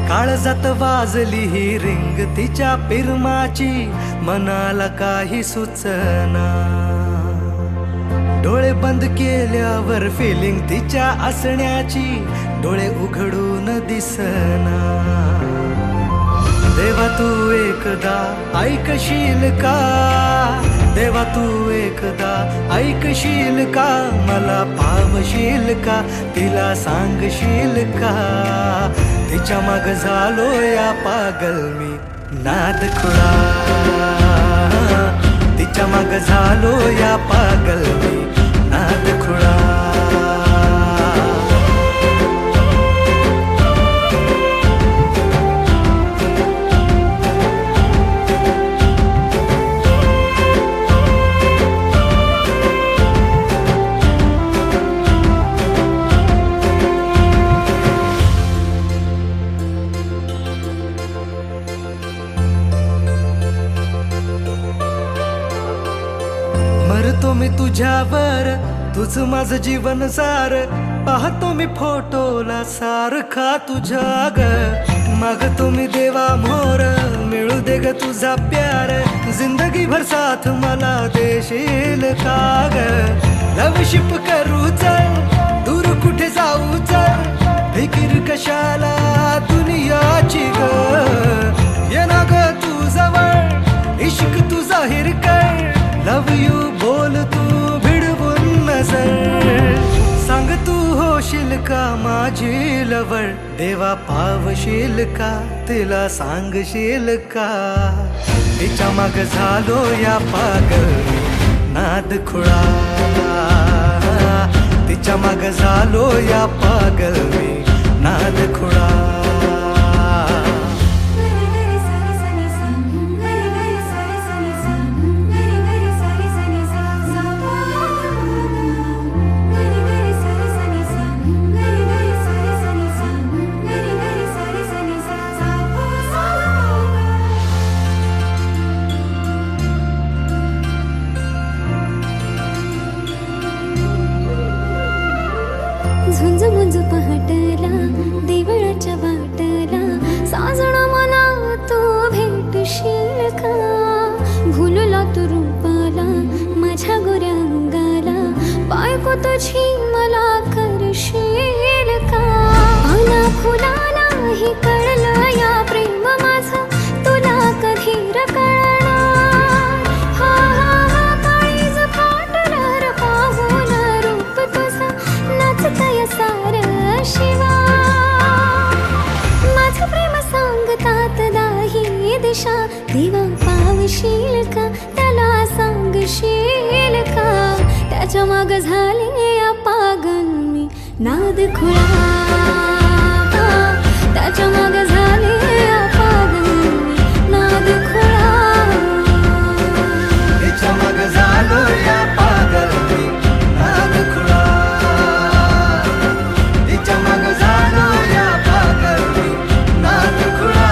काळजात वाजली ही रिंग तिच्या पिरमाची, मनाला काही सुचना. डोळे बंद केल्यावर फिलिंग तिच्या असण्याची, डोळे उघडून दिसना. देवा तू एकदा ऐकशील का, देवा तू एकदा ऐकशील का, मला पावशील का, तिला सांगशील का. तिच्या माग झालो या पागल मी नाद खुळा, तिच्या माग झालो या पागल मी नाद खुळा. मरतो मी तुझ्यावर, तुझ माझं जीवन सार, पाहतो मी फोटोला सारखा तुझ्या ग. मागतो मी देवा मोर, मिळू दे ग तुझा प्यार, जिंदगी भर साथ मला देशील का ग. लवशिप करू चल, दूर कुठे जाऊ चल, फिकीर कशाला दुनियाची ग. ये ना ग तू जवळ, इश्क तू जाहीर कर, लव यू बोल तू भिडवून नजर. सांग तू होशील का माझी लवळ, देवा पावशील का, तिला सांगशील का. तिच्या माग झालो या पागल नाद खुळा, तिच्या माग झालो या पागल मी नाद खुळा. झुंज मुंज पहाटला देवळाच्या वाटला, साजणा मला तू भेटशील का. भुलला तू रूपाला माझ्या गोऱ्या अंगाला, बायको तुझी मला करशील का. पाना फुलाला ही कळलं या प्रेम माझं, तुला कधी कळणार. हा हा हा काळीज फाटणार पाहून रूप तुझं, नाचतय सार शिवा. माझं प्रेम सांगतात दाही दिशा, देवा पावशील का, त्याला सांगशील का. त्याच्या माग झाले या पागल मी नाद खुळा, त्याच्या माग झाले या पागल मी नाद खुळा. तिच्या माग झालो या पागल मी नाद खुळा, तिच्या माग झालो या पागल मी नाद खुळा.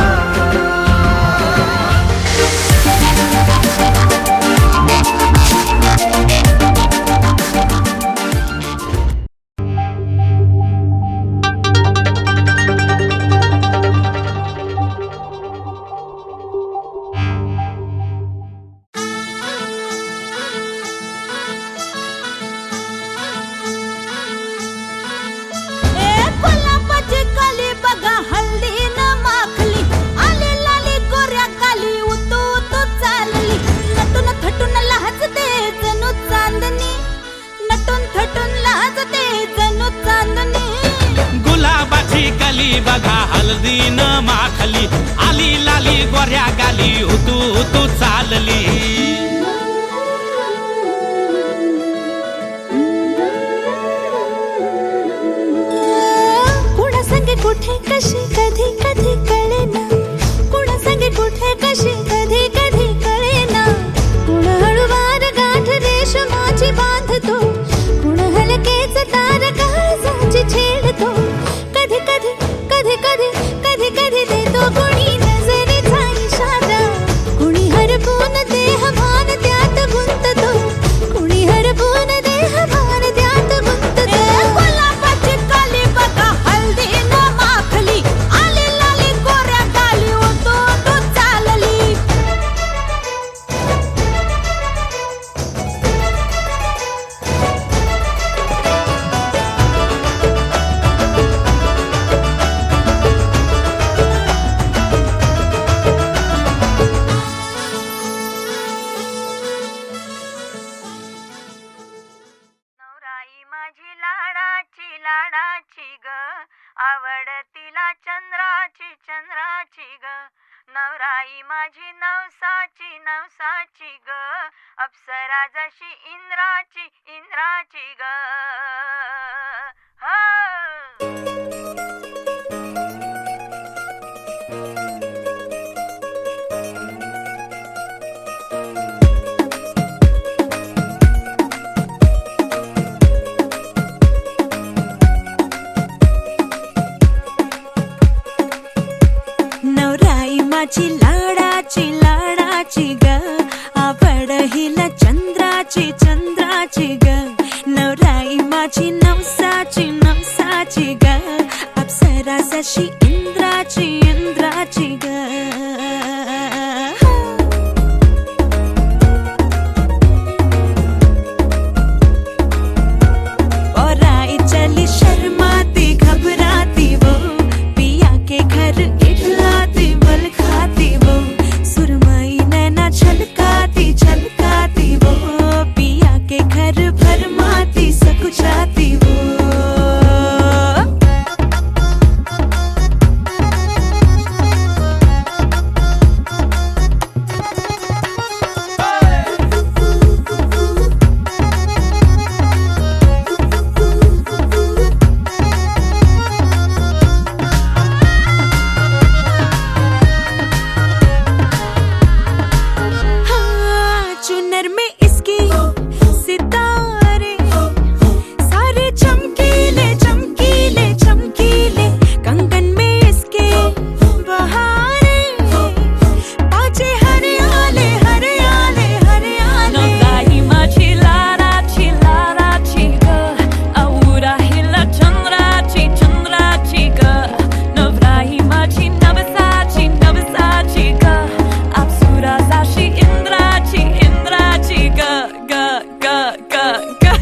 कली बघा हल्दी न माखली, आली लाली गोऱ्या गाली, उतू उतू चालली. कुणा संगे कुठे कशी कधी कधी कळेना, कुणा संगे कुठे कशी कधी कधी कळेना. कुण हळूवार गाठ रेशमाची बांधतो, कुण हलकेच तार काळजाची छेडतो. कधी कधी कधी कधी कधी कधी देतो कोणी नजरेचा इशारा, कुणी हरपून देह भान त्यात गुंततो, कुणी हरपून देह भान त्यात गुंततो. गुलाबाची काली बघा हल्दी न माखली, आली लाली आवड तिला चंद्राची चंद्राची ग नवराई माझी नवसाची नवसाची ग अप्सरा जशी इंद्राची इंद्राची ग हो. नवराई माझी लाडाची लाडाची ग आवड हिला चंद्राची चंद्राची ग नवराई माझी नवसाची नवसाची ग अप्सरा जशी इंद्राची इंद्राची ग और आई चली शर्माती घबराती वो पिया के घर इठलाती बल खाती वो सुरमई नैना छलकाती छलकाती वो पिया के घर भरमाती सकुचाती वो चुनर में इसकी सितारे सारे चमकीले चमकीले चमकीले कंगन में इसके बहारे पाचे हरियाले हरियाले हरियाले नवराई माझी लाडाची लाडाची ग आवडा हिला चंद्राची चंद्राची ग नवराई माझी नवसाची नवसाची ग अप्सरा जशी इंद्राची इंद्राची ग ग ग ग ग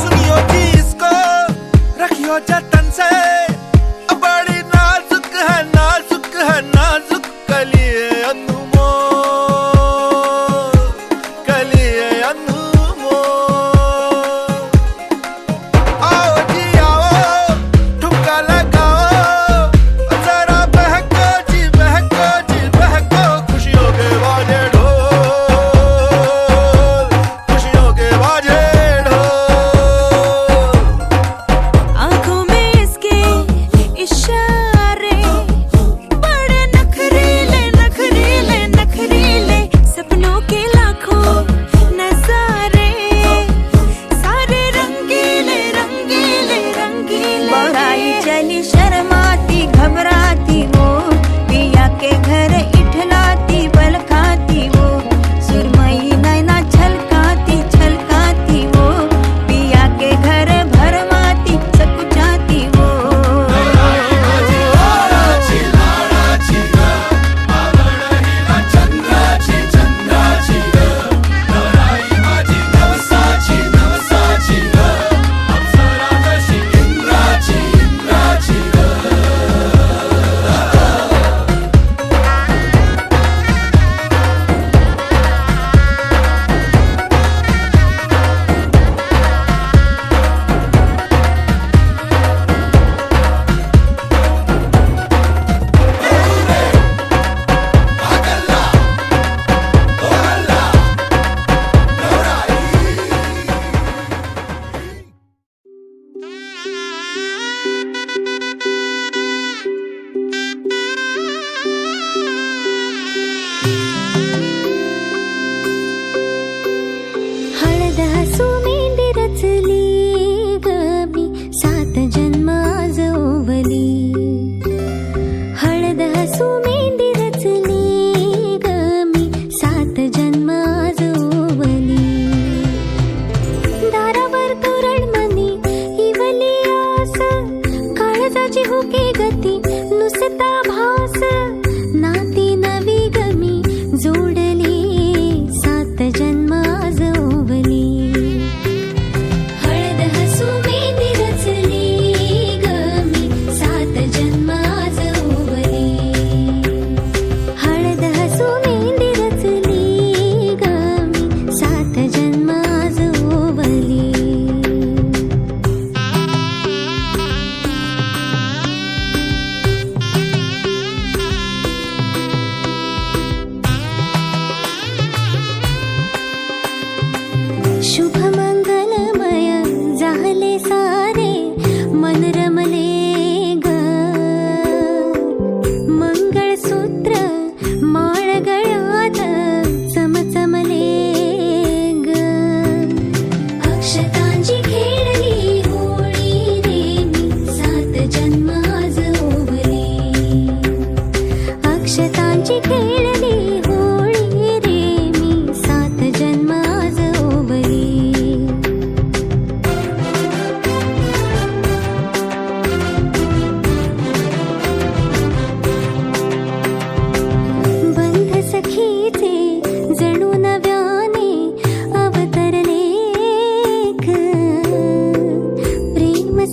सुनियो जी इसको रखियो जतन से बड़ी नाजुक है नाजुक है नाजुक कलिए अनमोल कलिए अनमोल आओ जी आओ ठुमका लगाओ जरा बहको जी बहको जी बहको खुशियों के बाजे ढोल खुशियों के बाजे ढोल आंखों में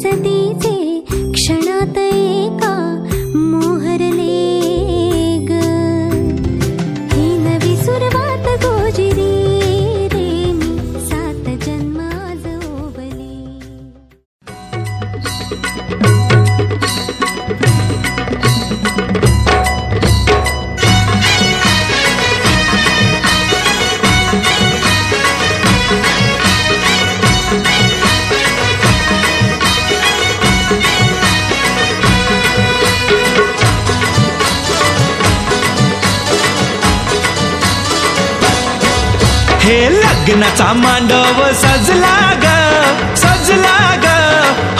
सतीचे क्षणात एका मोहरले ग. ही नवी सुरुवात गोजिरी रे मी 7 जन्म आज ओवली. हे लग्नाचा मांडव सजला ग सजला ग,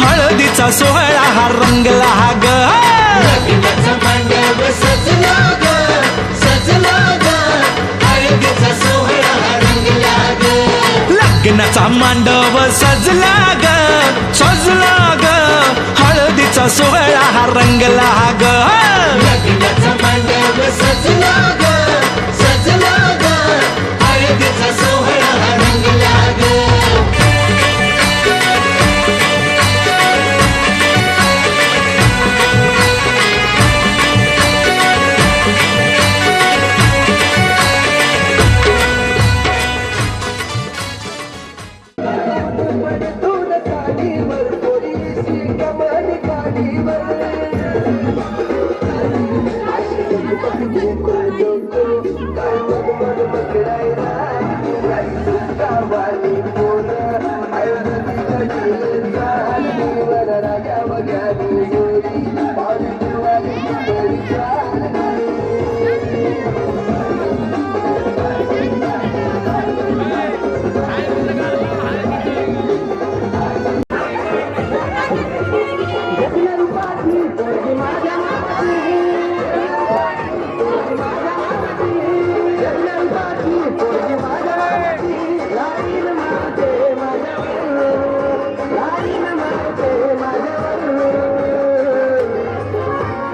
हळदीचा सोहळा हा रंगला ग. लग्नाचा मांडव सजला ग सजला ग, हळदीचा सोहळा हा रंगला ग. लग्नाचा मांडव सजला ग सजला ग, हळदीचा सोहळा हा रंगला ग. लग्नाचा मांडव सजला ग सजला ग, हळदीचा सोहळा हा रंगला ग.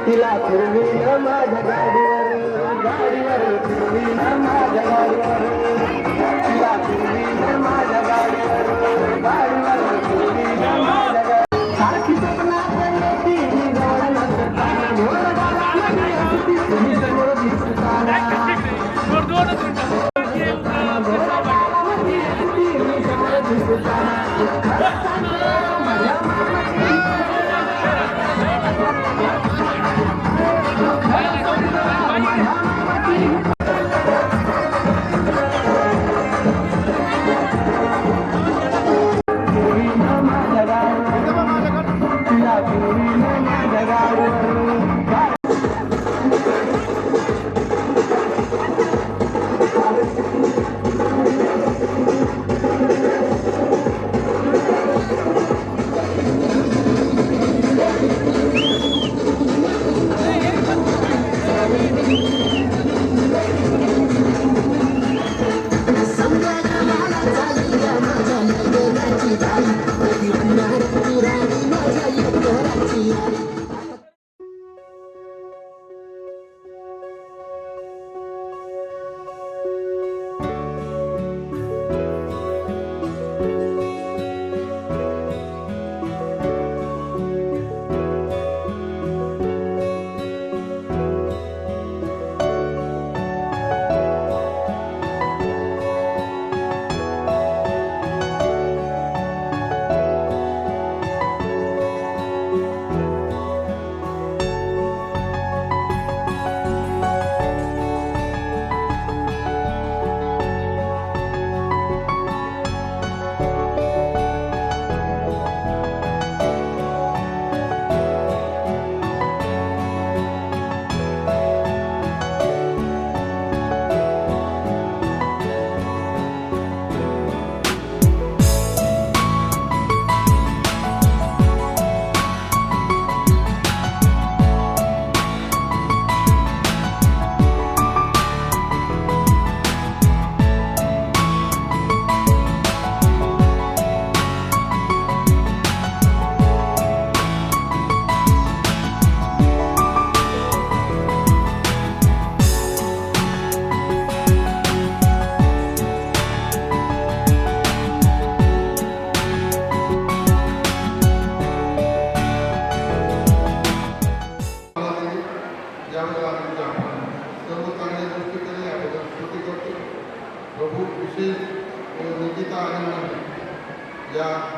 तिला फिरवीन माझ्या गाडीवर गाडीवर फिरवीन माझ्या गाडीवर तिला फिरवीन माझ्या गाडीवर गाडीवर फिरवीन माझ्या गाडीवर सारखी स्वप्नात येते ही जवळ नसताना घोर गावामध्ये असती तुम्ही समोर दिसताना घोर गावामध्ये असती मी समोर दिसताना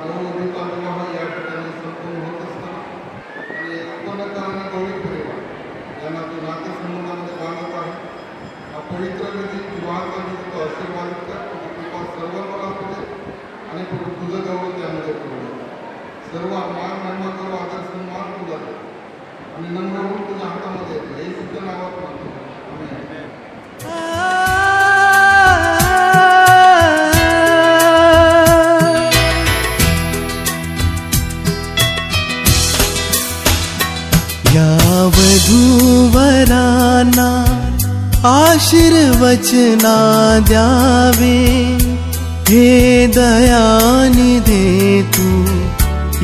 नववधूचा विवाह या ठिकाणी संपूर्ण होत असताना आणि उत्पन्नता आणि गौरी परिवार यांना तो नातेसंबंधामध्ये बांधत आहे. हा पवित्र विधी विवाहाचा विधी तो आशीर्वादित कर, कृपा सर्वांवर असू दे आणि तुझं गौरव त्यामध्ये करू. सर्व मान महिमा करू, आदर सन्मान तुझा दे आणि नम्र होऊन तुझ्या हातामध्ये हे सुद्धा नावात मानतो. या वधूवरांना आशीर्वचना द्यावे, हे दयानी दे तू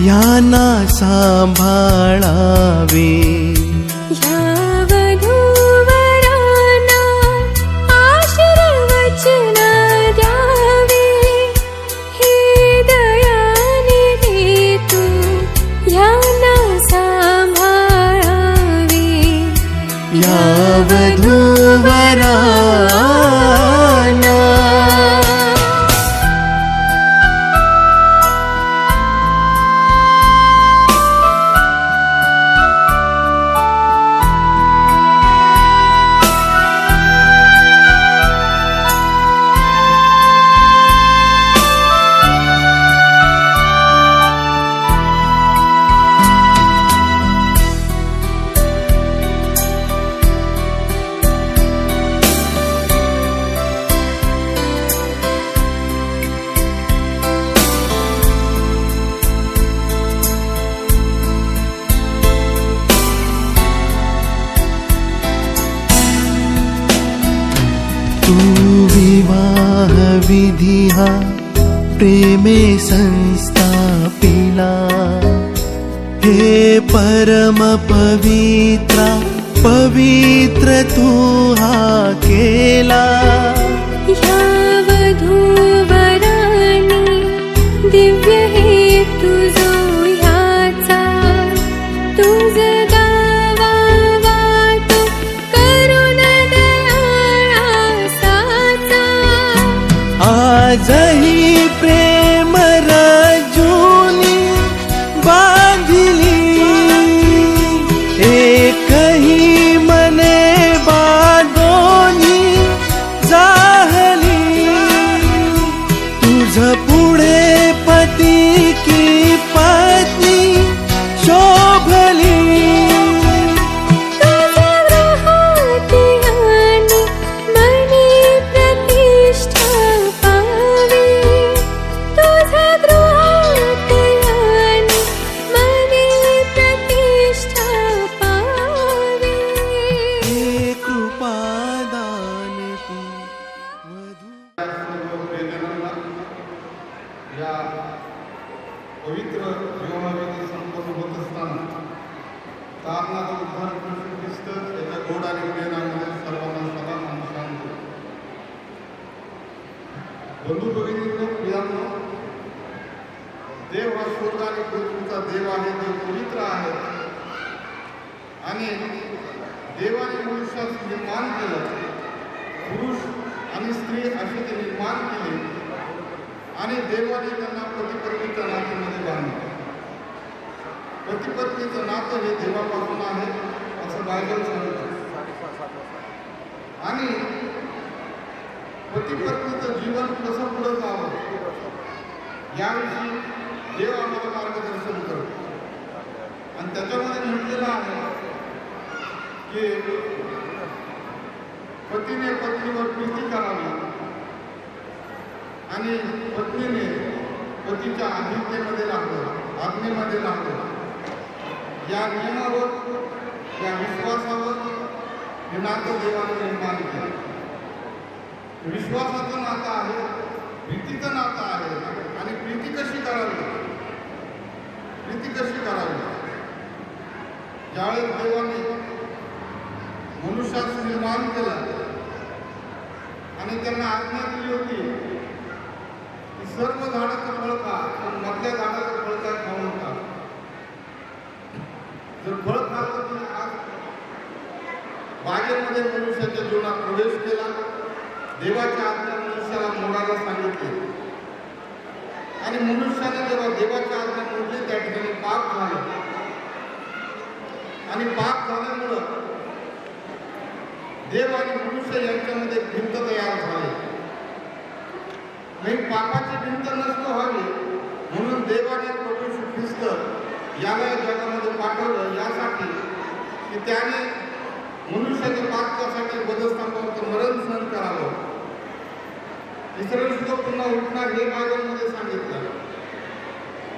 यांना सांभाळावे. या वधूवरांना आशीर्वचना द्यावे, हे दयाने दे तू यांना सांभाळावे. या वधूवरांना तू विवाह विधी हा प्रेमे संस्थापिला, हे परम पवित्रा पवित्र तू हा केला. या वधूवरांनी दिव्य हेतू जो ह्याचा, तुझ गावा तो करुण दयाळा साचा. आजही प्रेम रजूनी बांधिली, एकही मने बांधोनी जाहली. तुझ पुढे पती की पत्नी शोभली. तुझ्या गृहाती आणि मनी प्रतिष्ठा पावी, तुझ्या गृहाती आणि मनी प्रतिष्ठा पावी. हे कृपादान तू वधू. प्रियजनांना या पवित्र विवाहविधी संपन्न होत असताना कारणाचा उद्धार कृष्ण ख्रिस्त याच्या गोड आणि प्रेरणामध्ये सर्वांना सदा आणि शांती. बंधू भगिनींनो, प्रियांनो, देव हा स्वर्ग आणि पृथ्वीचा देव आहे, देव पवित्र आहे आणि देवाने मनुष्यास निर्माण केलं. पुरुष आणि स्त्री असे ते निर्माण केले आणि देवाने त्यांना पती-पत्नीच्या नात्यामध्ये बांधले. पती-पत्नीचं नातं हे देवापासून आहे असं बायबल सांगतं आणि पती-पत्नीचं जीवन कसं पुढं जावं याविषयी देव आम्हाला मार्गदर्शन करतो. आणि त्याच्यामध्ये म्हटलेलं आहे की पतीने पत्नीवर प्रीती करावी आणि पत्नीने पतीच्या आज्ञेमध्ये राहावं, आज्ञेमध्ये राहावं. या नियमावर, या विश्वासावर हे नातं देवाने निर्माण केलं. विश्वासाचं नातं आहे, प्रीतीचं नातं आहे. आणि प्रीती कशी करावी, प्रीती कशी करावी? ज्यावेळेस देवाने मनुष्याचं निर्माण केलं आणि त्यांना आज्ञा दिली होती की सर्व झाडाचं फळ खा, पण मधल्या झाडाचं फळ काय खाऊ नका. जर फळ खाल्लं तर आज बागेमध्ये मनुष्याच्या जीवनात प्रवेश केला. देवाची आज्ञा मनुष्याला मोडायला सांगितली आणि मनुष्याने जेव्हा देवाच्या आज्ञा मोडली त्या ठिकाणी पाप झाले आणि पाप झाल्यामुळं देव आणि मनुष्य यांच्यामध्ये भिंत तयार झाली. नाही, पापाची भिंत नष्ट व्हावी म्हणून देवाने प्रभू येशू ख्रिस्त याला या जगामध्ये पाठवलं यासाठी की त्याने मनुष्याच्या पापासाठी वधस्तंभावर मरण सहन करावं. इस्रायल सुद्धा पुन्हा उठणार हे बायबलमध्ये सांगितलं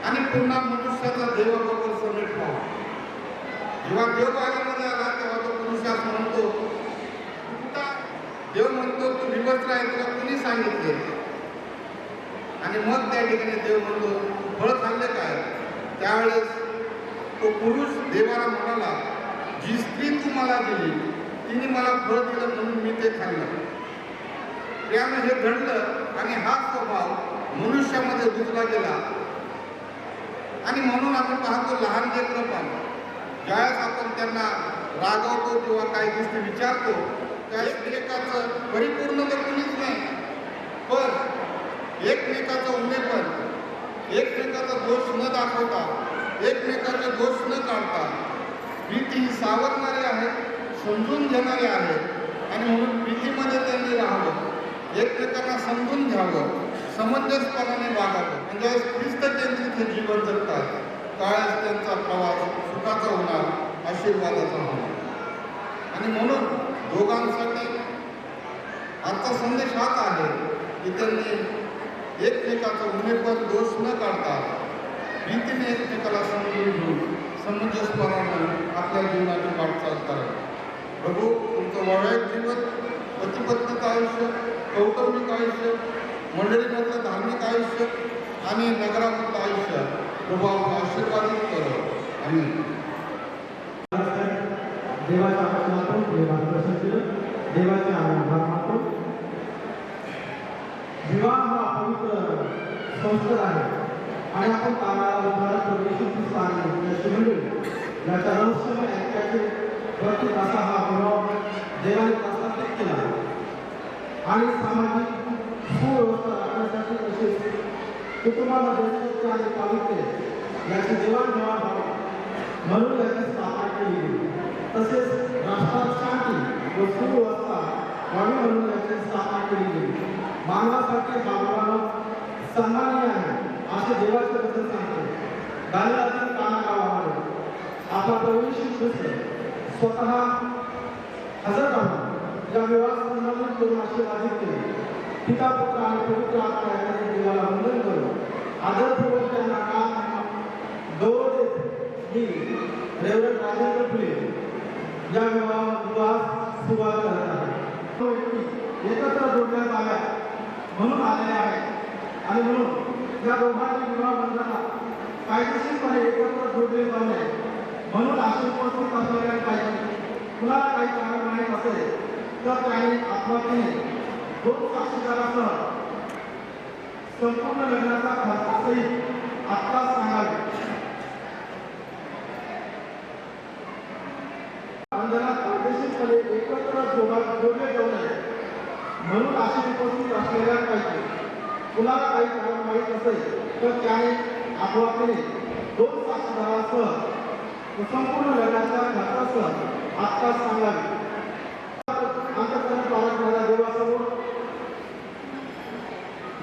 आणि पुन्हा मनुष्याचा देवाबरोबर समेट व्हावा. जेव्हा देव बायबलमध्ये आला तेव्हा तो पुरुषास म्हणतो, देव म्हणतो तू विवस्त्र आहे तुला कुणी सांगितले. आणि मग त्या ठिकाणी देव म्हणतो फळ खाल्ले काय. त्यावेळेस तो पुरुष देवाला म्हणाला, जी स्त्री तू मला दिली तिने मला फळ दिलं म्हणून मी ते खाल्लं. त्यामुळे हे घडलं आणि हा स्वभाव मनुष्यामध्ये रुजला गेला. आणि म्हणून आपण पाहतो लहान लेकरं पाहतो ज्यावेळेस आपण त्यांना रागवतो किंवा काही गोष्टी विचारतो त्यावेळेस एकमेकाचं परिपूर्ण तर कुणीच नाही, पण एकमेकाचं उन्हेपण, एकमेकाचा दोष न दाखवता, एकमेकाचे दोष न काढता प्रीती ही सावरणारी आहे, समजून घेणारी आहे. आणि म्हणून प्रीतीमध्ये त्यांनी राहावं, एकमेकांना समजून घ्यावं, समंजसपणाने वागावं. म्हणजे ख्रिस्त केंद्रित हे जीवन जगतात त्यावेळेस त्यांचा प्रवास सुखाचा होणार, आशीर्वादाचा होणार. आणि म्हणून दोघांसाठी आजचा संदेश हाच आहे की त्यांनी एकमेकाचं उन्हेपण दोष न काढता प्रीतीने एकमेकाला समजून घेऊन समंजसपणानं आपल्या जीवनाची वाटचाल करावी. प्रभू तुमचं वैवाहिक जीवन, पतिपत्नीचं आयुष्य, कौटुंबिक आयुष्य, मंडळीमधलं धार्मिक आयुष्य आणि नगरामधलं आयुष्य प्रभू आपण आशीर्वादित करो. आम्ही देवाच्या वचनातून देवाचं केलं, देवाचे आभार मानतो. विवाह हा पवित्र संस्कार आहे आणि आपण कामाला उदाहरण प्रवेश याच्या रहस्यमय ऐक्याचे प्रतीक असा हा विवाह देवाने प्रस्थापित केला आणि सामाजिक सुव्यवस्था राखण्यासाठी तसेच कुटुंबामध्ये सत्य आणि पावित्र्य याची देवाणघेवाण व्हावी म्हणून याची स्थापना केली गेली. तसेच राष्ट्रात शांती व सुव्यवस्था व्हावी म्हणून याची स्थापना केली गेली. मानवासाठी हा विवाह सन्माननीय आहे असे देवाचे वचन सांगते. गाण्यातील कानागावामध्ये आपला प्रभू येशू ख्रिस्त स्वतः हजर राहून या विवाह संबंधित करून आशीर्वादित केले. पिता पुत्र आणि पवित्र आत्मा यांचे देवाला वंदन करून आदरपूर्वक त्यांना काम गौरव देत मी रेव्हरंड राजेंद्र फुले या विवाहास सुरुवात करत आहे. एकत्र जोडण्यात आल्या म्हणून आलेले आहेत आणि म्हणून या दोघांच्या विवाह बंधनात कायदेशीरपणे एकत्र जोडले जाऊ नये म्हणून अशी उपस्थित असलेल्या पाहिजे. कुणाला काही कारण माहीत असेल तर त्याने आत्महत्येने 2 साक्षीदारासह संपूर्ण लग्नाचा खर्चासहित आत्ताच सांगावे. बंधनात कायदेशीरपणे एकत्र जोडले जाऊ नये म्हणून अशी उपस्थित असलेल्या पाहिजे. कुणाला काही कारण माहीत असेल तर त्याने आत्महत्येने 2 साक्षीदारासह संपूर्ण लग्नाच्या खर्चासह आत्ताच सांगावे. अंतःकरण पालक देवासमोर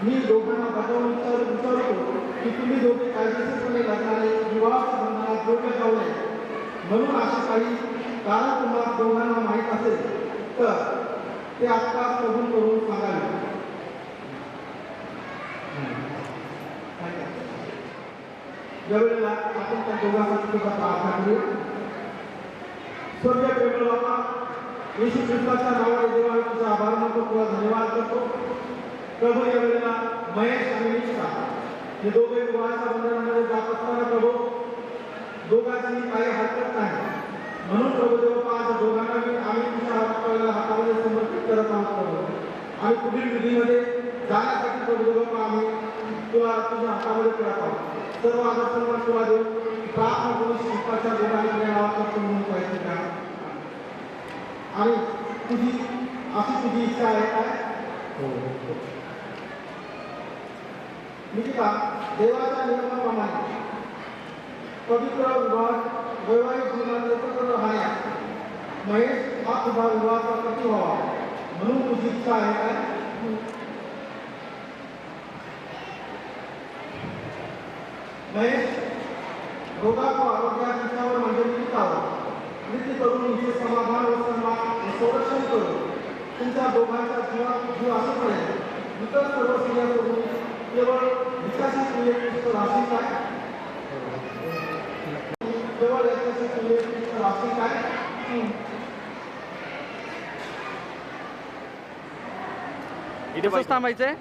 मी दोघांना बजावून विचारतो की तुम्ही दोघे कायदेशीरपणे लग्नाने विवाह बंधनात जोडले जाऊ नये म्हणून असे काही कारण तुम्हाला दोघांना माहीत असेल तर ते आत्ताच कबूल करून सांगावे. यावेळेला आपण त्या दोघांसाठी सुद्धा प्रार्थना करूया. स्वर्गीय प्रेमळ बाबा येशू ख्रिस्ताच्या नावाने देवाला तुझा आभार मानतो, तुला धन्यवाद करतो. प्रभू यावेळेला महेश आणि निष्ठा हे दोघे विवाहाच्या बंधनामध्ये जात असताना प्रभू दोघांची काही हरकत नाही म्हणून प्रभू देवा आज दोघांना आम्ही तुझ्या हातामध्ये समर्पित करत आहोत. प्रभू आम्ही पुढील विधीमध्ये जाण्यासाठी प्रभू देवा आम्ही तुला तुझ्या हातामध्ये करत आहोत. सर्व आदर सन्मान तुला देऊ प्रार्थना करून शिल्पाच्या देवाने नावाचा म्हणून पाहिजे का आणि तुझी इच्छा आहे काय. निकिता देवाच्या नियमाप्रमाणे पवित्र विवाह वैवाहिक जीवनात एकत्र राहण्यास महेश हा तुझा विवाहाचा पती व्हावा म्हणून तुझी इच्छा आहे काय? महेश रोगात व आरोग्यात तिच्यावर म्हणजे निकितावर प्रीती करून हिचे समाधान व सन्मान व संरक्षण करून तुमच्या दोघांच्या जीवात जीव असेपर्यंत इतर सर्व क्रिया करून केवळ विकासाची क्रियेत राशी काय? केवळ याच्याशी क्रियेत राशी काय? इथे थांबायचंय.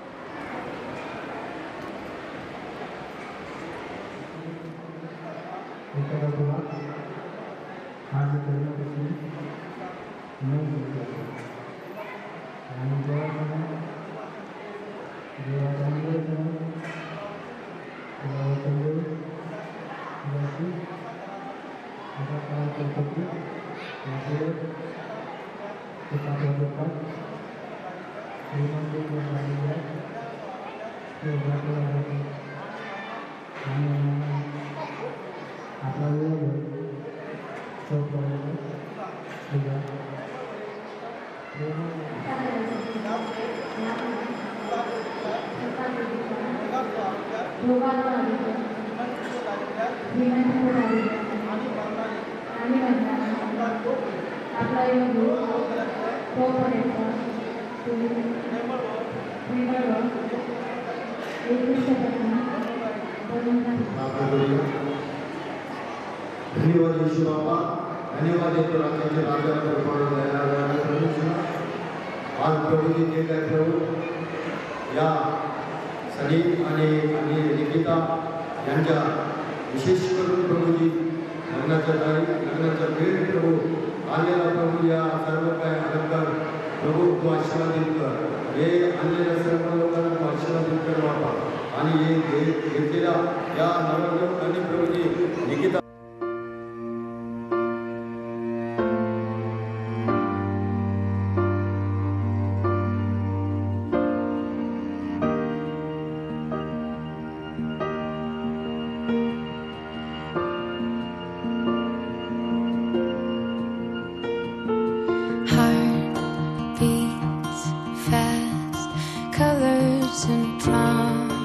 धन्यवाद येशू बाबा, धन्यवाद येतो राज्याचे राजा आज प्रभूजी जे काय प्रभू या सलीम आणि निकिता यांच्या विशेष करून प्रभूजी लग्नाच्या तारीख लग्नाच्या वेळ प्रभू आलेला प्रभू या सर्व काय अलंकार प्रभू तू आशीर्वादित कर हे आणलेल्या सर्व लोकांना तू आशीर्वादित कर बाबा आणि हे घेतलेल्या या नवरदेव आणि Prabhuji Nikita Colors and promises,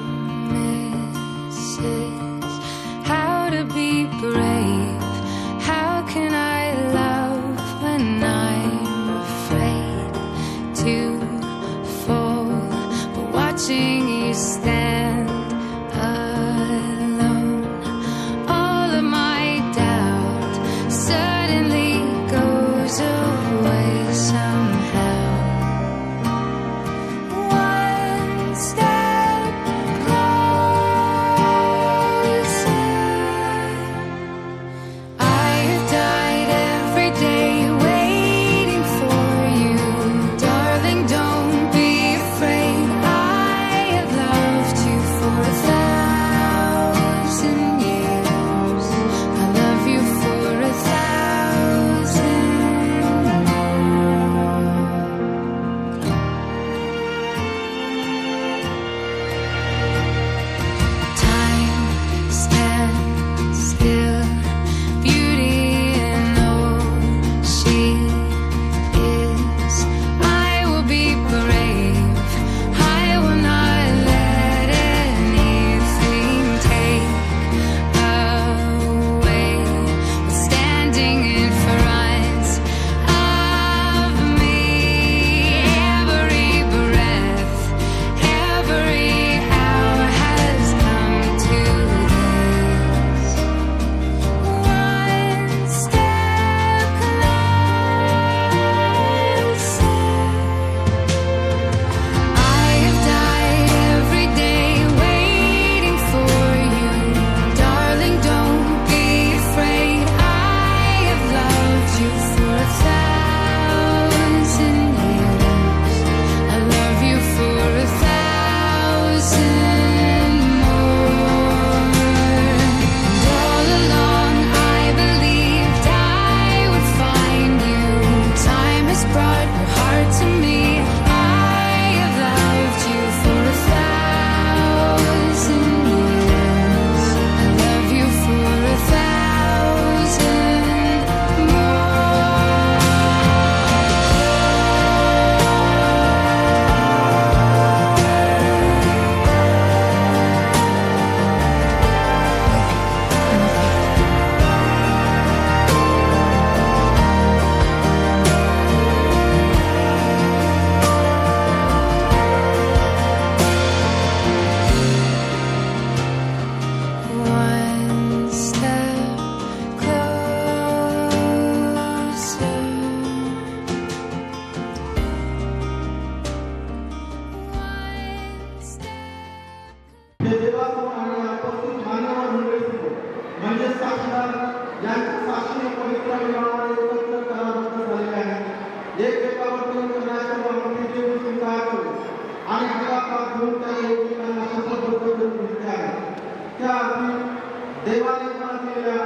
देवाने मला दिलेल्या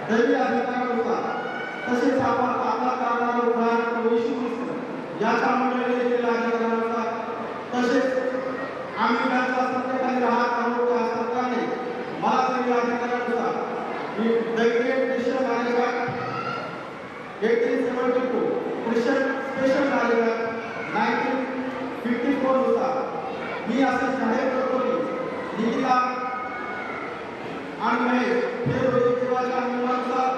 दैवी अधिकारानुसार तसेच आपण आपला करणारा उदाहरण येशू ख्रिस्त याच्या मंडळीने दिलेल्या अधिकारानुसार तसेच आम्ही त्यांच्या सत्तेखाली राहत आहोत त्या सरकारने मला दिलेल्या अधिकारानुसार मी दैवी ख्रिश्चन कार्यक्रम 1872 ख्रिश्चन स्पेशल कार्यक्रम 1954 नुसार मी असे जाहीर करतो की निकिता आणि महेश हे दोघे देवाच्या नियमानुसार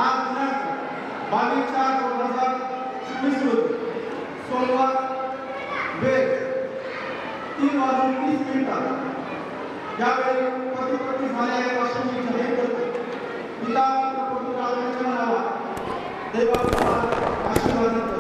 आज दिनांक 22/4/2024 रोजी सोमवार वेळ 3:30 यावेळी पती झाले असे मी जाहीर करतो. पिता पुत्र पवित्र आत्म्याच्या नावात देवाचा आशीर्वाद करतो.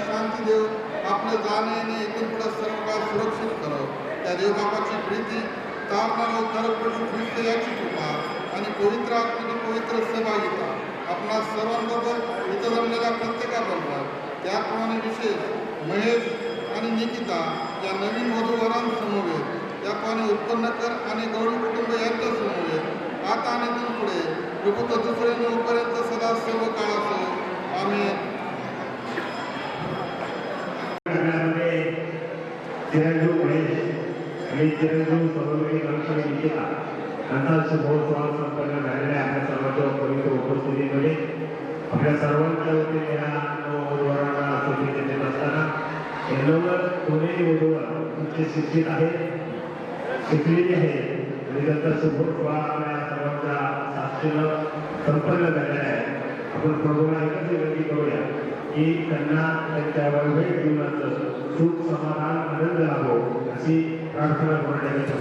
शांती देव आपलं जाणे येणे इथून पुढे सर्व काळ सुरक्षित करो. त्या देवबापाची प्रीती तारणारा उद्धार प्रभू ख्रिस्त याची कृपा आणि पवित्र आत्म्याची पवित्र सहभागिता आपणा सर्वांबरोबर इथं जमलेल्या प्रत्येकाबरोबर त्याप्रमाणे विशेष महेश आणि निकिता या नवीन वधूवरांसमवेत त्याप्रमाणे उत्पन्नकर आणि गौरी कुटुंब यांच्या समवेत आता आणि इथून पुढे प्रभूत दुसरे नऊपर्यंत सदा सर्व काळ असो. आम्ही चिरंजीव महेश आणि चिरंजीव सर्वोदय लक्ष्मी निकिता यांचा शुभोत्सव संपन्न झालेल्या आपल्या सर्वांच्या पवित्र उपस्थितीमध्ये आपल्या सर्वांच्या वतीने या वधूवरांना शुभेच्छा देत असताना यावर दोन्ही वधूवर तुमचे शिक्षित आहेत शिकलेली आहे आणि त्यांचा शुभोत्सव आपल्या सर्वांच्या साक्षीनं संपन्न झालेला आहे. आपण प्रभूला एकच विनंती करूया की त्यांना त्यांच्या वैवाहिक जीवनाचं सुख समाधान आनंद लाभो अशी प्रार्थना करण्याच्या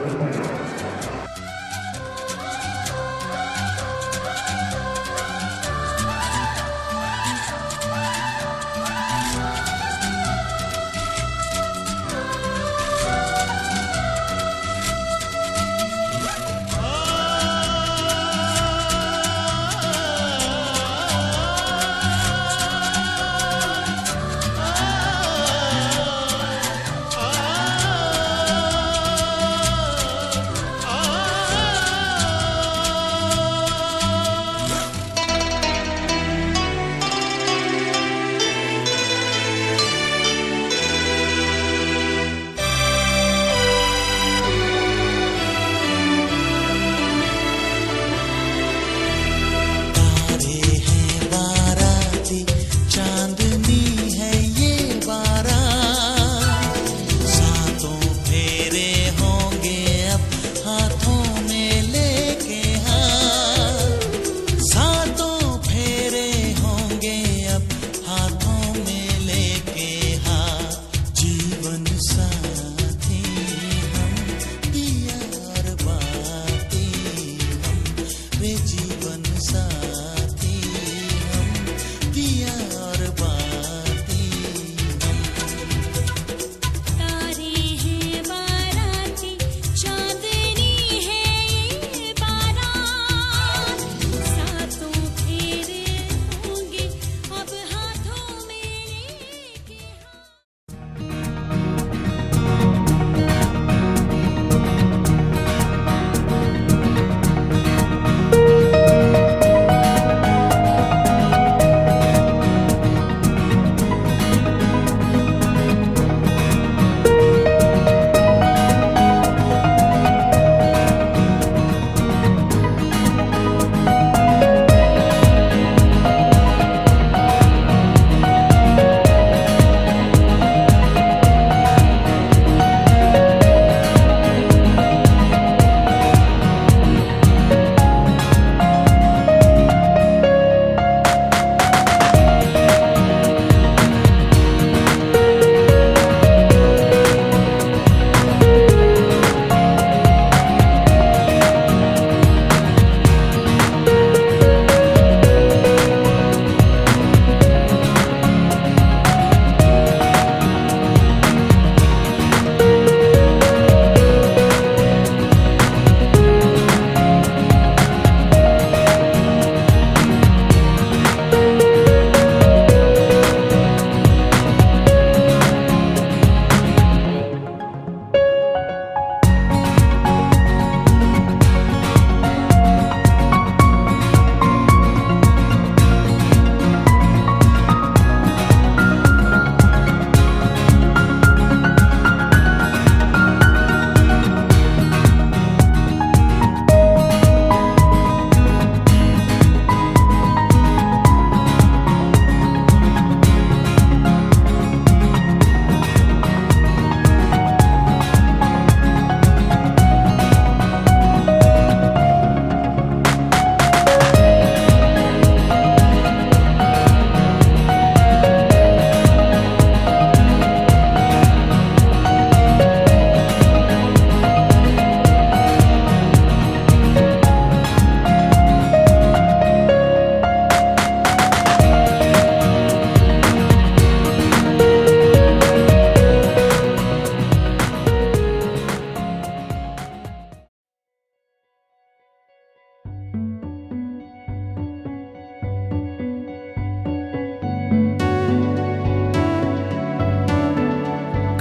आ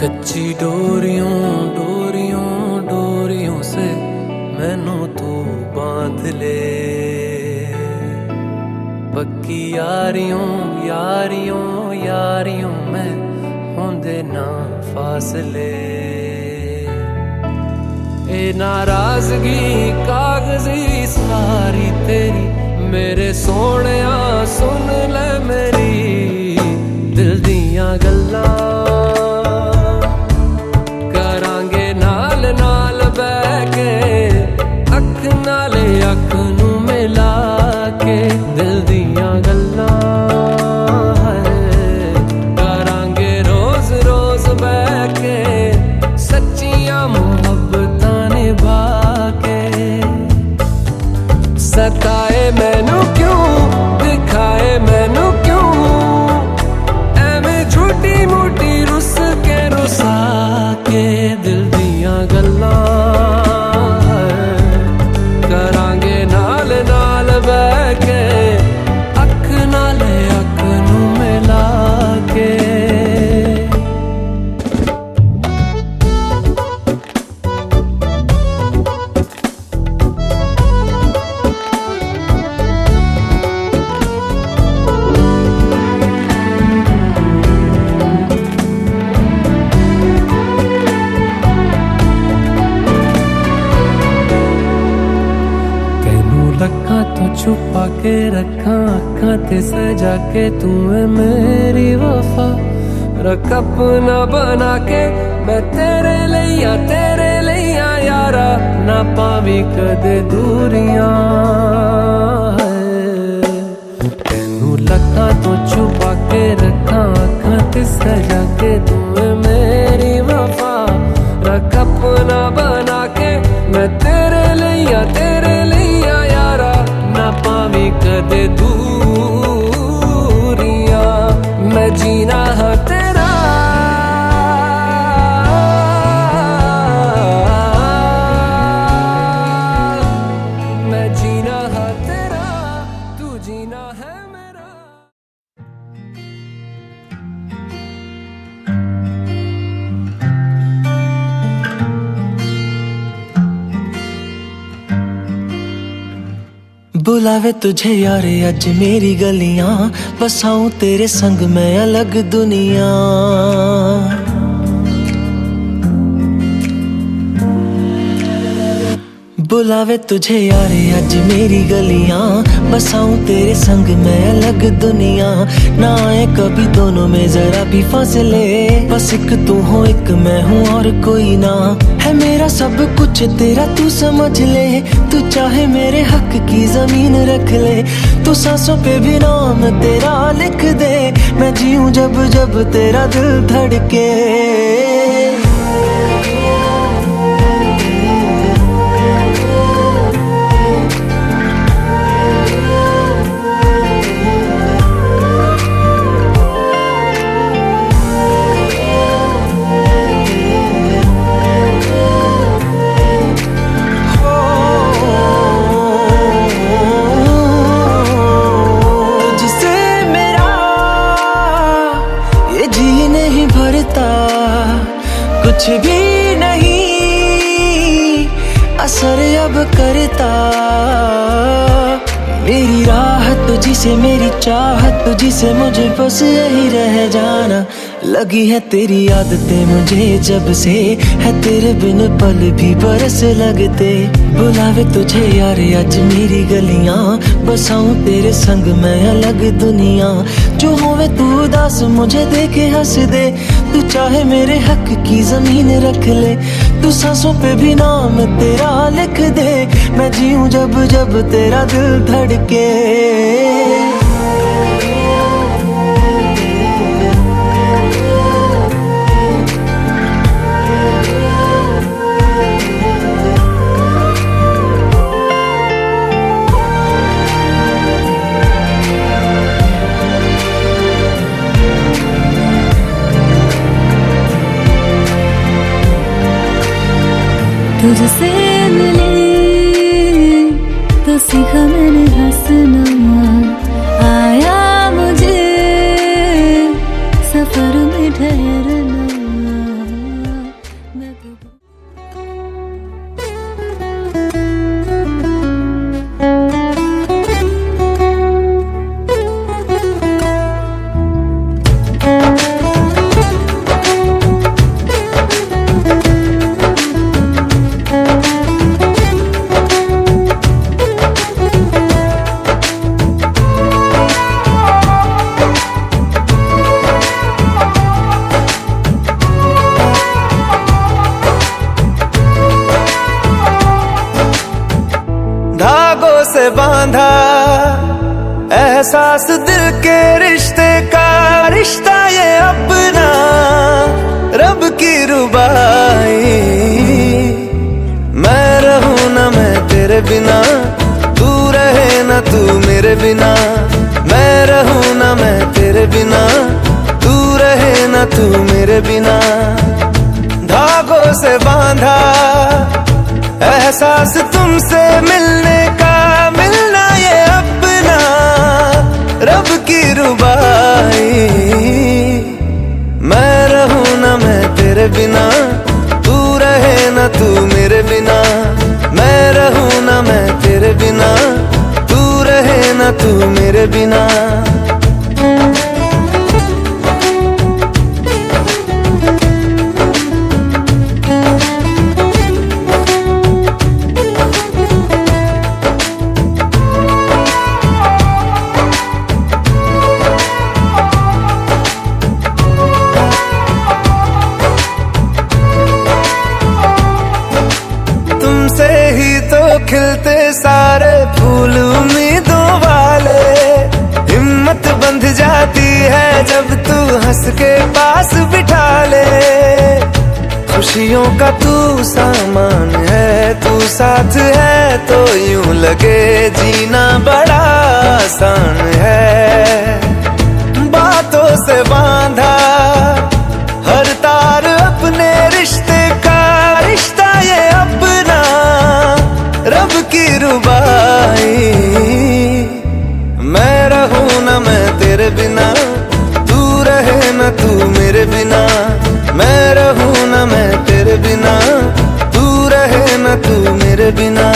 कच्ची डोरियों डोरियों डोरियों से मैनू तू बांध ले, पक्की यारियों यारियों यारियों में होंदे ना फासले। ए नाराजगी कागजी सारी तेरी मेरे सोहणिया सुन ले मेरी दिल दियां गल्लां, करांगे नाल नाल बैठ के अख नाले अख नू मिला के दिल दियां गल्लां करांगे रोज रोज बैठ के सच्चियां मुहब्बतां निभा के। सताए मैनू क्यों दिखाए मैनू क्यों एवें छोटी मोटी रुस के रुसा के दिल दियां गल्लां करांगे नाल नाल बैठ के अख नाले अख नू मिला के। छुपा के रखा अखां ते सजा के तू है मेरी वफा, रख अपना बना के मैं तेरे लिया यारा ना पावी कदे दूरियां। तेनू लखा तो छुपा के रखा अखां ते सजा के तू है मेरी वफा, रख अपना बना के मैं तेरे लिया यारा ना पावी कदे दूरियां। मैं जीना है तेरा मैं जीना है तेरा तू जीना है मेरा। बुलावे तुझे यारे अज मेरी गलियां, बसाऊं तेरे संग मैं अलग दुनिया। बुलावे तुझे यारे अज मेरी गलियां, बसाऊं तेरे संग मैं अलग दुनिया। ना आए कभी दोनों में जरा भी फासले, बस एक तू हो एक मैं हूँ और कोई ना। है मेरा सब कुछ तेरा तू समझ ले, तू चाहे मेरे हक की जमीन रख ले। तू सांसों पे भी नाम तेरा लिख दे, मैं जीऊं जब जब तेरा दिल धड़के। कुछ भी नहीं असर अब करता, मेरी राहत तुझी से मेरी चाहत तुझी से मुझे बस यही रह जाना। लगी है तेरी आदतें मुझे जब से, है तेरे बिन पल भी बरस लगते। बुलावे तुझे यारे अज मेरी गलियां, बसाऊं तेरे संग मैं अलग दुनिया। जो होवे तू उदास मुझे देखे हंस दे, तू चाहे मेरे हक की जमीन रख ले। तू सांसों पे भी नाम तेरा लिख दे, मैं जीऊं जब जब तेरा दिल धड़के। तुझसे मिली तो सीखा मैंने हंसना, आया मुझे सफर में ठहरना। से बांधा एहसास दिल के रिश्ते का, रिश्ता ये अपना रब की रुबाई। मैं रहूं ना मैं तेरे बिना, तू रहे ना तू मेरे बिना। मैं रहूं ना मैं तेरे बिना, तू रहे ना तू मेरे बिना। धागों से बांधा एहसास तुमसे मिलने का, मिलना ये अपना रब की रुबाई। मैं रहूं ना मैं तेरे बिना, तू रहे ना तू मेरे बिना। मैं रहूं ना मैं तेरे बिना, तू रहे ना तू मेरे बिना। खिलते सारे फूल उम्मीदों वाले, हिम्मत बंध जाती है जब तू हंस के पास बिठा ले। खुशियों का तू सामान है, तू साथ है तो यूं लगे जीना बड़ा आसान है। बातों से बांधा हर तार अपने रिश्ते का, रिश्ता ये अपना रब की रुबाई। मैं रहूं ना मैं तेरे बिना, तू रहे ना तू मेरे बिना। मैं रहूं ना मैं तेरे बिना, तू रहे ना तू मेरे बिना।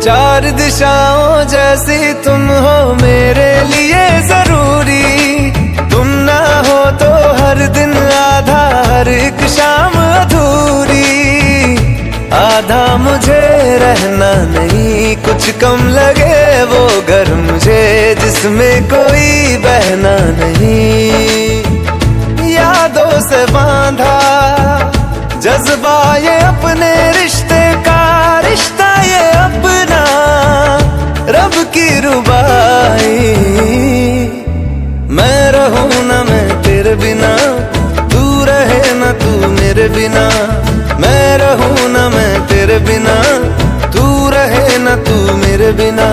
चार दिशाओं जैसी तुम हो मेरे लिए जरूरी। तुम ना हो तो हर दिन आधा, हर एक शाम अधूरी। आधा मुझे रहना नहीं, कुछ कम लगे वो घर मुझे जिसमें कोई बहना नहीं। यादों से बांधा जज्बा ये अपने रिश्ते का, रिश्ता ये अपना रब की रुबाई। मैं रहूं ना मैं तेरे बिना, तू रहे ना तू मेरे बिना। मैं रहूं ना मैं तेरे बिना, तू रहे ना तू मेरे बिना।